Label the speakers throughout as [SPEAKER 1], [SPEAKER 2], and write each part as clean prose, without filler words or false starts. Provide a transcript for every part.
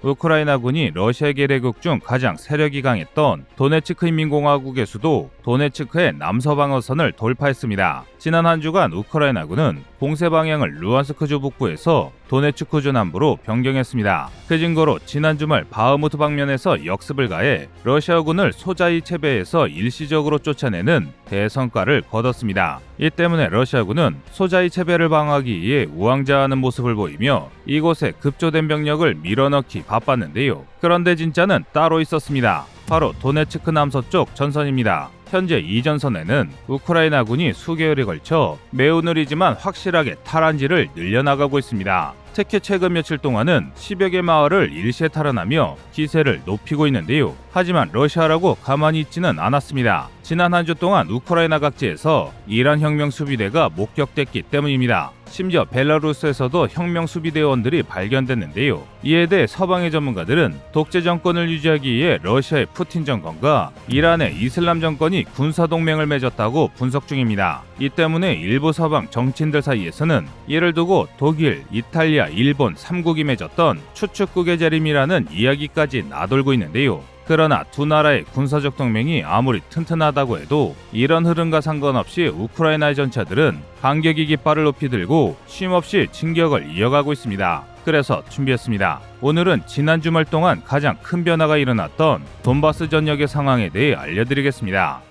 [SPEAKER 1] 우크라이나군이 러시아 계례국 중 가장 세력이 강했던 도네츠크 인민공화국의 수도 도네츠크의 남서방어선을 돌파했습니다. 지난 한 주간 우크라이나군은 공세 방향을 루안스크주 북부에서 도네츠크주 남부로 변경했습니다. 그 증거로 지난 주말 바흐무트 방면에서 역습을 가해 러시아군을 소자이 체베에서 일시적으로 쫓아내는 대성과를 거뒀습니다. 이 때문에 러시아군은 소자이 체베를 방어하기 위해 우왕좌하는 모습을 보이며 이곳에 급조된 병력을 밀어넣기 바빴는데요. 그런데 진짜는 따로 있었습니다. 바로 도네츠크 남서쪽 전선입니다. 현재 이 전선에는 우크라이나군이 수개월에 걸쳐 매우 느리지만 확실하게 탈환지를 늘려나가고 있습니다. 특히 최근 며칠 동안은 10여 개 마을을 일시에 탈환하며 기세를 높이고 있는데요. 하지만 러시아라고 가만히 있지는 않았습니다. 지난 한 주 동안 우크라이나 각지에서 이란 혁명 수비대가 목격됐기 때문입니다. 심지어 벨라루스에서도 혁명 수비대원들이 발견됐는데요. 이에 대해 서방의 전문가들은 독재 정권을 유지하기 위해 러시아의 푸틴 정권과 이란의 이슬람 정권이 군사동맹을 맺었다고 분석 중입니다. 이 때문에 일부 서방 정치인들 사이에서는 이를 두고 독일, 이탈리아, 일본 3국이 맺었던 추축국의 재림이라는 이야기까지 나돌고 있는데요. 그러나 두 나라의 군사적 동맹이 아무리 튼튼하다고 해도 이런 흐름과 상관없이 우크라이나의 전차들은 반격의 깃발을 높이 들고 쉼없이 진격을 이어가고 있습니다. 그래서 준비했습니다. 오늘은 지난 주말 동안 가장 큰 변화가 일어났던 돈바스 전역의 상황에 대해 알려드리겠습니다.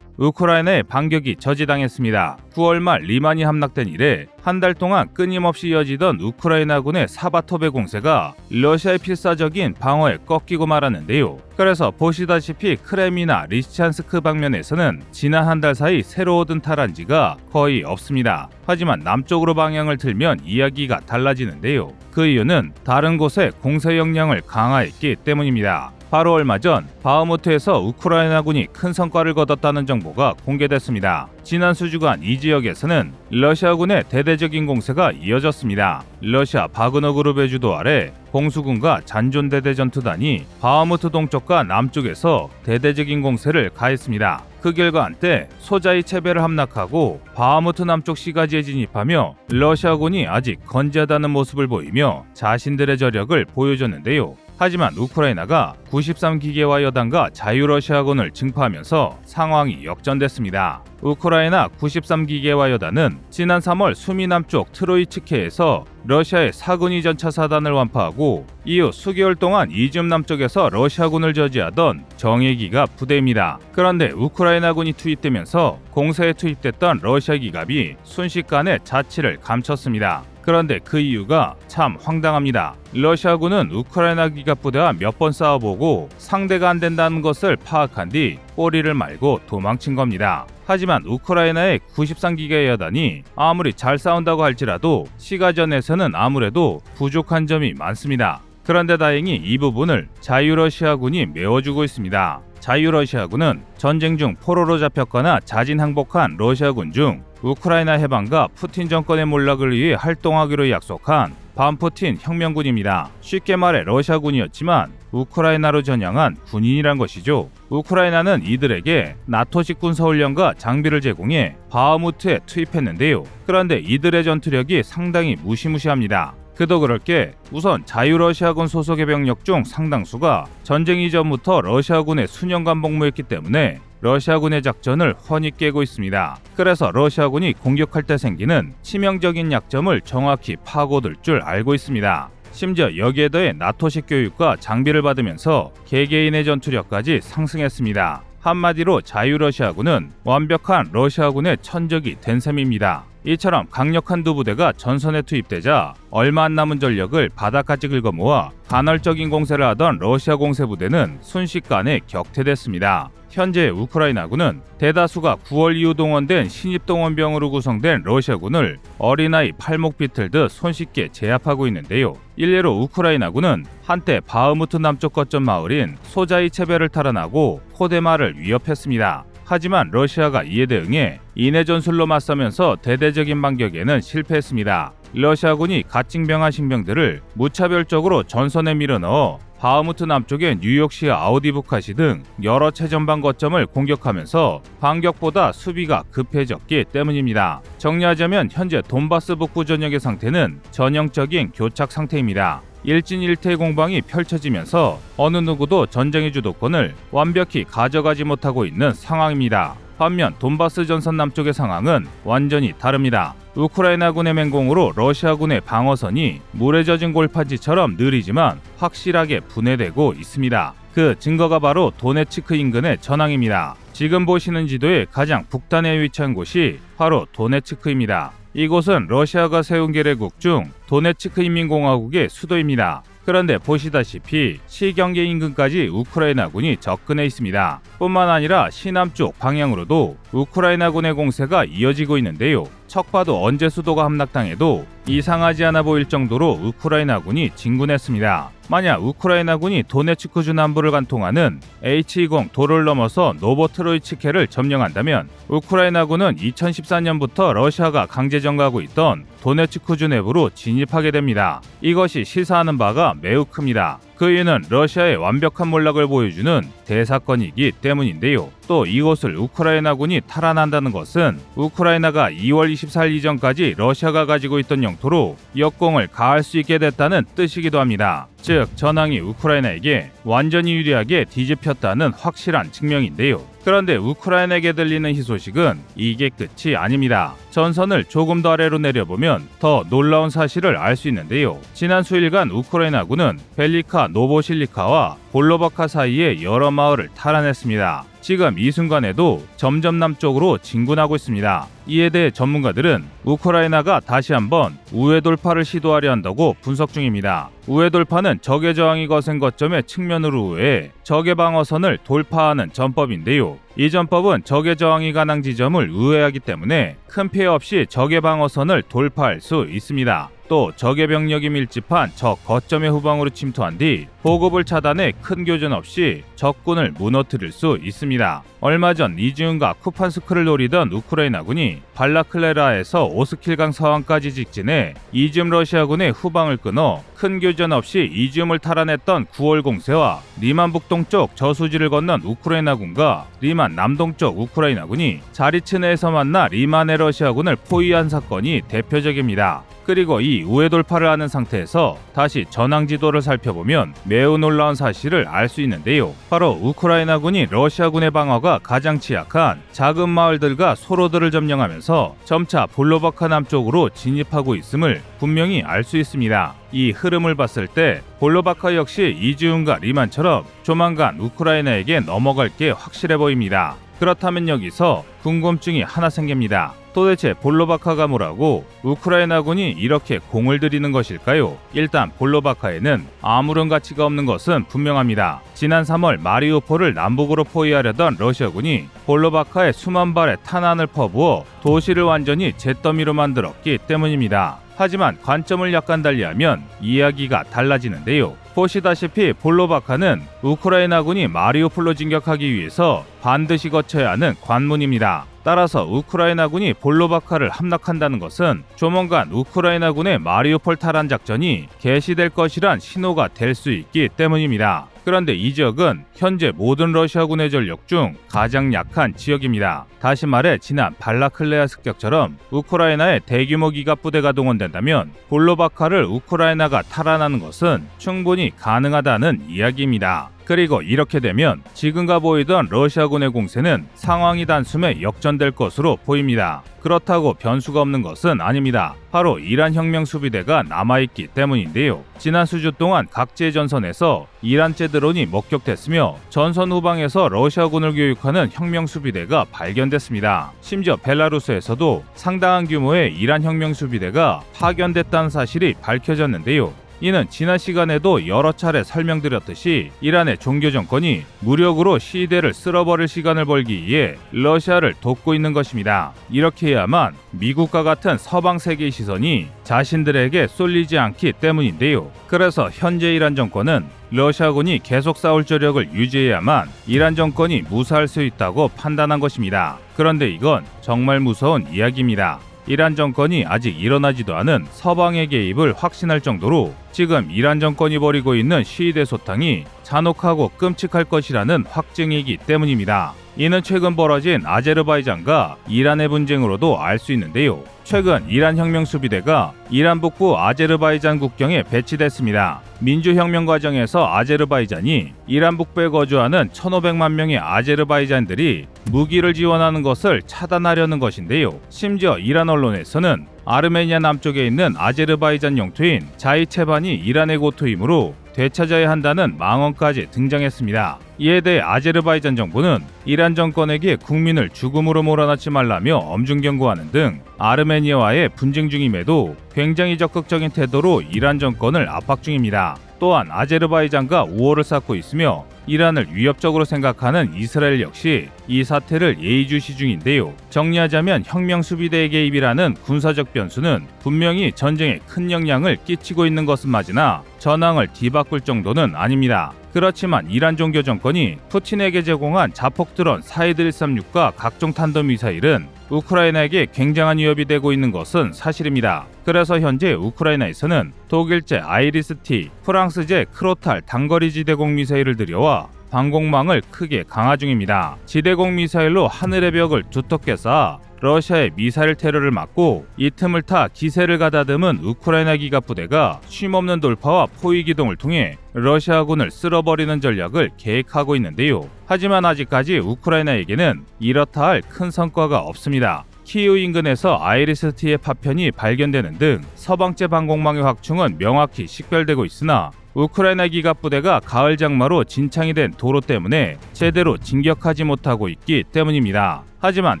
[SPEAKER 1] 우크라이나의 반격이 저지당했습니다. 9월 말 리만이 함락된 이래 한 달 동안 끊임없이 이어지던 우크라이나군의 사바토베 공세가 러시아의 필사적인 방어에 꺾이고 말았는데요. 그래서 보시다시피 크렘이나 리시찬스크 방면에서는 지난 한 달 사이 새로 얻은 탈환지가 거의 없습니다. 하지만 남쪽으로 방향을 틀면 이야기가 달라지는데요. 그 이유는 다른 곳에 공세 역량을 강화했기 때문입니다. 바로 얼마 전 바흐무트에서 우크라이나군이 큰 성과를 거뒀다는 정보가 공개됐습니다. 지난 수주간 이 지역에서는 러시아군의 대대적인 공세가 이어졌습니다. 러시아 바그너 그룹의 주도 아래 공수군과 잔존대대 전투단이 바흐무트 동쪽과 남쪽에서 대대적인 공세를 가했습니다. 그 결과 한때 소자이 체베를 함락하고 바흐무트 남쪽 시가지에 진입하며 러시아군이 아직 건재하다는 모습을 보이며 자신들의 저력을 보여줬는데요. 하지만 우크라이나가 93기계화 여단과 자유러시아군을 증파하면서 상황이 역전됐습니다. 우크라이나 93기계화 여단은 지난 3월 수미 남쪽 트로이츠케에서 러시아의 사군이 전차 사단을 완파하고 이후 수개월 동안 이즘 남쪽에서 러시아군을 저지하던 정예기갑 부대입니다. 그런데 우크라이나군이 투입되면서 공세에 투입됐던 러시아 기갑이 순식간에 자취를 감췄습니다. 그런데 그 이유가 참 황당합니다. 러시아군은 우크라이나 기갑부대와 몇 번 싸워보고 상대가 안 된다는 것을 파악한 뒤 꼬리를 말고 도망친 겁니다. 하지만 우크라이나의 93기계 여단이 아무리 잘 싸운다고 할지라도 시가전에서는 아무래도 부족한 점이 많습니다. 그런데 다행히 이 부분을 자유러시아군이 메워주고 있습니다. 자유러시아군은 전쟁 중 포로로 잡혔거나 자진 항복한 러시아군 중 우크라이나 해방과 푸틴 정권의 몰락을 위해 활동하기로 약속한 반푸틴 혁명군입니다. 쉽게 말해 러시아군이었지만 우크라이나로 전향한 군인이란 것이죠. 우크라이나는 이들에게 나토식 군사훈련과 장비를 제공해 바흐무트에 투입했는데요. 그런데 이들의 전투력이 상당히 무시무시합니다. 그도 그럴 게 우선 자유러시아군 소속의 병력 중 상당수가 전쟁 이전부터 러시아군에 수년간 복무했기 때문에 러시아군의 작전을 훤히 깨고 있습니다. 그래서 러시아군이 공격할 때 생기는 치명적인 약점을 정확히 파고들 줄 알고 있습니다. 심지어 여기에 더해 나토식 교육과 장비를 받으면서 개개인의 전투력까지 상승했습니다. 한마디로 자유러시아군은 완벽한 러시아군의 천적이 된 셈입니다. 이처럼 강력한 두 부대가 전선에 투입되자 얼마 안 남은 전력을 바닥까지 긁어모아 간헐적인 공세를 하던 러시아 공세부대는 순식간에 격퇴됐습니다. 현재 우크라이나군은 대다수가 9월 이후 동원된 신입동원병으로 구성된 러시아군을 어린아이 팔목 비틀듯 손쉽게 제압하고 있는데요. 일례로 우크라이나군은 한때 바흐무트 남쪽 거점 마을인 소자이 체베를 탈환하고 코데마를 위협했습니다. 하지만 러시아가 이에 대응해 인해 전술로 맞서면서 대대적인 반격에는 실패했습니다. 러시아군이 갓징병한 신병들을 무차별적으로 전선에 밀어넣어 바흐무트 남쪽의 뉴욕시 아우디부카시 등 여러 최전방 거점을 공격하면서 반격보다 수비가 급해졌기 때문입니다. 정리하자면 현재 돈바스 북부 전역의 상태는 전형적인 교착 상태입니다. 일진일퇴 공방이 펼쳐지면서 어느 누구도 전쟁의 주도권을 완벽히 가져가지 못하고 있는 상황입니다. 반면 돈바스 전선 남쪽의 상황은 완전히 다릅니다. 우크라이나군의 맹공으로 러시아군의 방어선이 물에 젖은 골판지처럼 느리지만 확실하게 분해되고 있습니다. 그 증거가 바로 도네츠크 인근의 전황입니다. 지금 보시는 지도의 가장 북단에 위치한 곳이 바로 도네츠크입니다. 이곳은 러시아가 세운 계례국 중 도네츠크 인민공화국의 수도입니다. 그런데 보시다시피 시경계 인근까지 우크라이나군이 접근해 있습니다. 뿐만 아니라 시남쪽 방향으로도 우크라이나군의 공세가 이어지고 있는데요. 척 봐도 언제 수도가 함락당해도 이상하지 않아 보일 정도로 우크라이나군이 진군했습니다. 만약 우크라이나군이 도네츠크주 남부를 관통하는 H20 도를 넘어서 노보트로이츠케를 점령한다면 우크라이나군은 2014년부터 러시아가 강제 점거하고 있던 도네츠크주 내부로 진입하게 됩니다. 이것이 시사하는 바가 매우 큽니다. 그 이유는 러시아의 완벽한 몰락을 보여주는 대사건이기 때문인데요. 또 이곳을 우크라이나군이 탈환한다는 것은 우크라이나가 2월 24일 이전까지 러시아가 가지고 있던 영토로 역공을 가할 수 있게 됐다는 뜻이기도 합니다. 즉 전황이 우크라이나에게 완전히 유리하게 뒤집혔다는 확실한 증명인데요. 그런데 우크라이나에게 들리는 희소식은 이게 끝이 아닙니다. 전선을 조금 더 아래로 내려보면 더 놀라운 사실을 알 수 있는데요. 지난 수일간 우크라이나군은 벨리카 노보실리카와 볼로바카 사이의 여러 마을을 탈환했습니다. 지금 이 순간에도 점점 남쪽으로 진군하고 있습니다. 이에 대해 전문가들은 우크라이나가 다시 한번 우회 돌파를 시도하려 한다고 분석 중입니다. 우회 돌파는 적의 저항이 거센 거점의 측면으로 우회해 적의 방어선을 돌파하는 전법인데요. 이 전법은 적의 저항이 가능 지점을 우회하기 때문에 큰 피해 없이 적의 방어선을 돌파할 수 있습니다. 또 적의 병력이 밀집한 적 거점의 후방으로 침투한 뒤 보급을 차단해 큰 교전 없이 적군을 무너뜨릴 수 있습니다. 얼마 전 이지움과 쿠판스크를 노리던 우크라이나군이 발라클레라에서 오스킬강 서안까지 직진해 이지움 러시아군의 후방을 끊어 큰 교전 없이 이지움을 탈환했던 9월 공세와 리만 북동쪽 저수지를 건넌 우크라이나군과 리만 남동쪽 우크라이나군이 자리츠 내에서 만나 리만의 러시아군을 포위한 사건이 대표적입니다. 그리고 이 우회 돌파를 하는 상태에서 다시 전황 지도를 살펴보면 매우 놀라운 사실을 알 수 있는데요. 바로 우크라이나군이 러시아군의 방어가 가장 취약한 작은 마을들과 소로들을 점령하면서 점차 볼로바카 남쪽으로 진입하고 있음을 분명히 알 수 있습니다. 이 흐름을 봤을 때 볼로바카 역시 이지움과 리만처럼 조만간 우크라이나에게 넘어갈 게 확실해 보입니다. 그렇다면 여기서 궁금증이 하나 생깁니다. 도대체 볼로바카가 뭐라고 우크라이나군이 이렇게 공을 들이는 것일까요? 일단 볼로바카에는 아무런 가치가 없는 것은 분명합니다. 지난 3월 마리우폴을 남북으로 포위하려던 러시아군이 볼로바카에 수만 발의 탄환을 퍼부어 도시를 완전히 잿더미로 만들었기 때문입니다. 하지만 관점을 약간 달리하면 이야기가 달라지는데요. 보시다시피 볼로바카는 우크라이나군이 마리우폴로 진격하기 위해서 반드시 거쳐야 하는 관문입니다. 따라서 우크라이나군이 볼로바카를 함락한다는 것은 조만간 우크라이나군의 마리우폴 탈환 작전이 개시될 것이란 신호가 될 수 있기 때문입니다. 그런데 이 지역은 현재 모든 러시아군의 전력 중 가장 약한 지역입니다. 다시 말해 지난 발라클레아 습격처럼 우크라이나의 대규모 기갑 부대가 동원된다면 볼로바카를 우크라이나가 탈환하는 것은 충분히 가능하다는 이야기입니다. 그리고 이렇게 되면 지금과 보이던 러시아군의 공세는 상황이 단숨에 역전될 것으로 보입니다. 그렇다고 변수가 없는 것은 아닙니다. 바로 이란 혁명 수비대가 남아있기 때문인데요. 지난 수주 동안 각지의 전선에서 이란제 드론이 목격됐으며 전선 후방에서 러시아군을 교육하는 혁명 수비대가 발견됐습니다. 심지어 벨라루스에서도 상당한 규모의 이란 혁명 수비대가 파견됐다는 사실이 밝혀졌는데요. 이는 지난 시간에도 여러 차례 설명드렸듯이 이란의 종교 정권이 무력으로 시위대를 쓸어버릴 시간을 벌기 위해 러시아를 돕고 있는 것입니다. 이렇게 해야만 미국과 같은 서방 세계의 시선이 자신들에게 쏠리지 않기 때문인데요. 그래서 현재 이란 정권은 러시아군이 계속 싸울 저력을 유지해야만 이란 정권이 무사할 수 있다고 판단한 것입니다. 그런데 이건 정말 무서운 이야기입니다. 이란 정권이 아직 일어나지도 않은 서방의 개입을 확신할 정도로 지금 이란 정권이 벌이고 있는 시위대 소탕이 잔혹하고 끔찍할 것이라는 확증이기 때문입니다. 이는 최근 벌어진 아제르바이잔과 이란의 분쟁으로도 알 수 있는데요. 최근 이란 혁명수비대가 이란 북부 아제르바이잔 국경에 배치됐습니다. 민주혁명 과정에서 아제르바이잔이 이란 북부에 거주하는 1,500만 명의 아제르바이잔들이 무기를 지원하는 것을 차단하려는 것인데요. 심지어 이란 언론에서는 아르메니아 남쪽에 있는 아제르바이잔 영토인 자이체반이 이란의 고토이므로 되찾아야 한다는 망언까지 등장했습니다. 이에 대해 아제르바이잔 정부는 이란 정권에게 국민을 죽음으로 몰아넣지 말라며 엄중 경고하는 등 아르메니아와의 분쟁 중임에도 굉장히 적극적인 태도로 이란 정권을 압박 중입니다. 또한 아제르바이잔과 우호를 쌓고 있으며 이란을 위협적으로 생각하는 이스라엘 역시 이 사태를 예의주시 중인데요. 정리하자면 혁명수비대의 개입이라는 군사적 변수는 분명히 전쟁에 큰 영향을 끼치고 있는 것은 맞으나 전황을 뒤바꿀 정도는 아닙니다. 그렇지만 이란 종교 정권이 푸틴에게 제공한 자폭드론 사이드 136과 각종 탄도미사일은 우크라이나에게 굉장한 위협이 되고 있는 것은 사실입니다. 그래서 현재 우크라이나에서는 독일제 아이리스-T, 프랑스제 크로탈 단거리 지대공 미사일을 들여와 방공망을 크게 강화 중입니다. 지대공 미사일로 하늘의 벽을 두텁게 쌓아 러시아의 미사일 테러를 막고 이 틈을 타 기세를 가다듬은 우크라이나 기갑부대가 쉼없는 돌파와 포위 기동을 통해 러시아군을 쓸어버리는 전략을 계획하고 있는데요. 하지만 아직까지 우크라이나에게는 이렇다 할 큰 성과가 없습니다. 키이우 인근에서 아이리스-T의 파편이 발견되는 등 서방제 방공망의 확충은 명확히 식별되고 있으나 우크라이나 기갑부대가 가을 장마로 진창이 된 도로 때문에 제대로 진격하지 못하고 있기 때문입니다. 하지만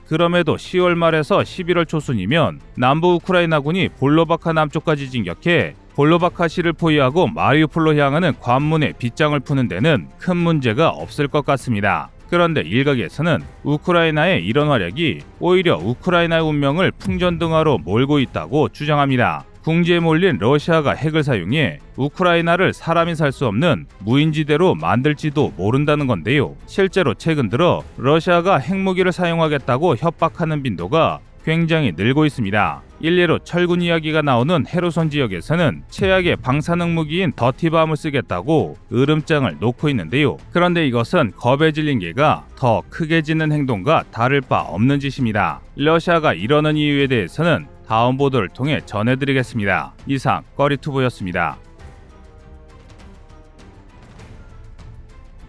[SPEAKER 1] 그럼에도 10월 말에서 11월 초순이면 남부 우크라이나군이 볼로바카 남쪽까지 진격해 볼로바카시를 포위하고 마리우폴로 향하는 관문의 빗장을 푸는 데는 큰 문제가 없을 것 같습니다. 그런데 일각에서는 우크라이나의 이런 활약이 오히려 우크라이나의 운명을 풍전등화로 몰고 있다고 주장합니다. 궁지에 몰린 러시아가 핵을 사용해 우크라이나를 사람이 살 수 없는 무인지대로 만들지도 모른다는 건데요. 실제로 최근 들어 러시아가 핵무기를 사용하겠다고 협박하는 빈도가 굉장히 늘고 있습니다. 일례로 철군 이야기가 나오는 헤르손 지역에서는 최악의 방사능 무기인 더티밤을 쓰겠다고 으름장을 놓고 있는데요. 그런데 이것은 겁에 질린 개가 더 크게 짖는 행동과 다를 바 없는 짓입니다. 러시아가 이러는 이유에 대해서는 다음 보도를 통해 전해드리겠습니다. 이상 꺼리투브였습니다.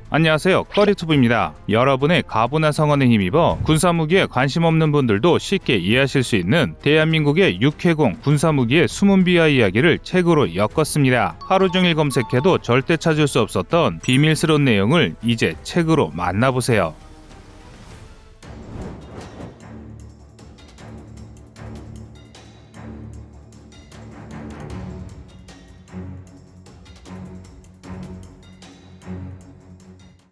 [SPEAKER 1] 안녕하세요, 꺼리투브입니다. 여러분의 가부나 성원에 힘입어 군사무기에 관심 없는 분들도 쉽게 이해하실 수 있는 대한민국의 육해공 군사무기의 숨은 비하 이야기를 책으로 엮었습니다. 하루 종일 검색해도 절대 찾을 수 없었던 비밀스러운 내용을 이제 책으로 만나보세요.